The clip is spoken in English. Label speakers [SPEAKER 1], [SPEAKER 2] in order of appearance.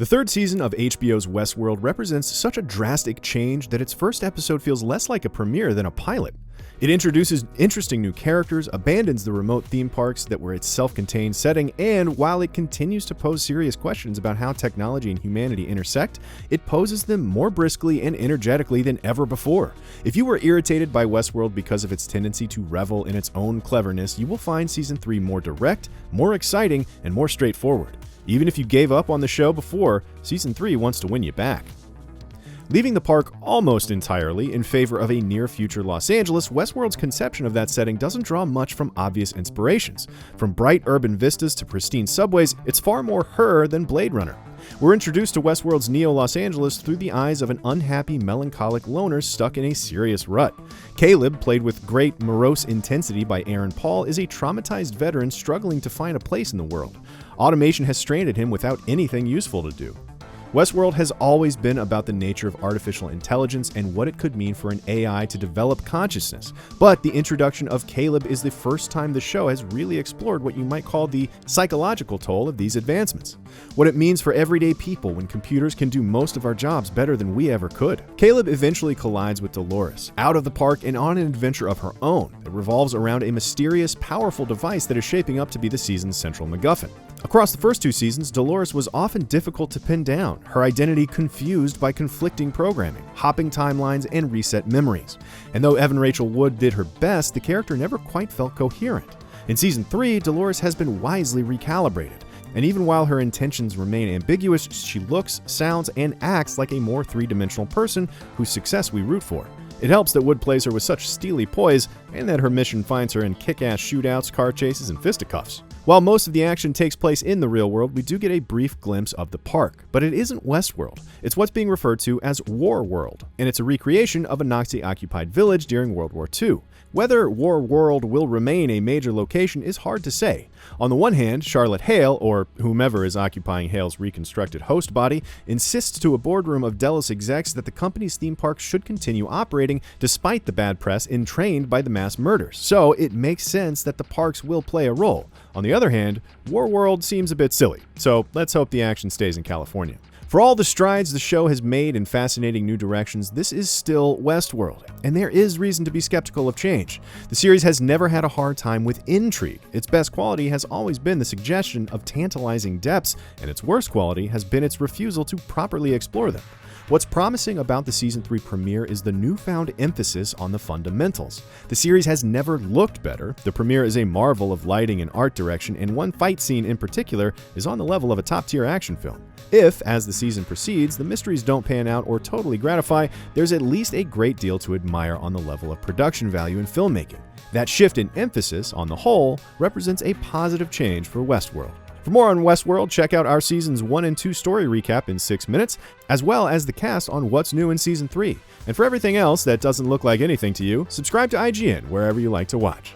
[SPEAKER 1] The third season of HBO's Westworld represents such a drastic change that its first episode feels less like a premiere than a pilot. It introduces interesting new characters, abandons the remote theme parks that were its self-contained setting, and while it continues to pose serious questions about how technology and humanity intersect, it poses them more briskly and energetically than ever before. If you were irritated by Westworld because of its tendency to revel in its own cleverness, you will find Season 3 more direct, more exciting, and more straightforward. Even if you gave up on the show before, Season 3 wants to win you back. Leaving the park almost entirely in favor of a near-future Los Angeles, Westworld's conception of that setting doesn't draw much from obvious inspirations. From bright urban vistas to pristine subways, it's far more her than Blade Runner. We're introduced to Westworld's Neo-Los Angeles through the eyes of an unhappy, melancholic loner stuck in a serious rut. Caleb, played with great morose intensity by Aaron Paul, is a traumatized veteran struggling to find a place in the world. Automation has stranded him without anything useful to do. Westworld has always been about the nature of artificial intelligence and what it could mean for an AI to develop consciousness, but the introduction of Caleb is the first time the show has really explored what you might call the psychological toll of these advancements. What it means for everyday people when computers can do most of our jobs better than we ever could. Caleb eventually collides with Dolores, out of the park and on an adventure of her own that revolves around a mysterious, powerful device that is shaping up to be the season's central MacGuffin. Across the first two seasons, Dolores was often difficult to pin down, her identity confused by conflicting programming, hopping timelines, and reset memories. And though Evan Rachel Wood did her best, the character never quite felt coherent. In Season 3, Dolores has been wisely recalibrated, and even while her intentions remain ambiguous, she looks, sounds, and acts like a more three-dimensional person whose success we root for. It helps that Wood plays her with such steely poise, and that her mission finds her in kick-ass shootouts, car chases, and fisticuffs. While most of the action takes place in the real world, we do get a brief glimpse of the park. But it isn't Westworld. It's what's being referred to as War World, and it's a recreation of a Nazi-occupied village during World War II. Whether War World will remain a major location is hard to say. On the one hand, Charlotte Hale, or whomever is occupying Hale's reconstructed host body, insists to a boardroom of Delos execs that the company's theme park should continue operating despite the bad press entrained by the mass murders. So it makes sense that the parks will play a role. On the other hand, War World seems a bit silly, so let's hope the action stays in California. For all the strides the show has made in fascinating new directions, this is still Westworld, and there is reason to be skeptical of change. The series has never had a hard time with intrigue. Its best quality has always been the suggestion of tantalizing depths, and its worst quality has been its refusal to properly explore them. What's promising about the Season 3 premiere is the newfound emphasis on the fundamentals. The series has never looked better. The premiere is a marvel of lighting and art direction, and one fight scene in particular is on the level of a top-tier action film. If, as the season proceeds, the mysteries don't pan out or totally gratify, there's at least a great deal to admire on the level of production value and filmmaking. That shift in emphasis, on the whole, represents a positive change for Westworld. For more on Westworld, check out our Seasons 1 and 2 story recap in 6 minutes, as well as the cast on what's new in Season 3. And for everything else that doesn't look like anything to you, subscribe to IGN wherever you like to watch.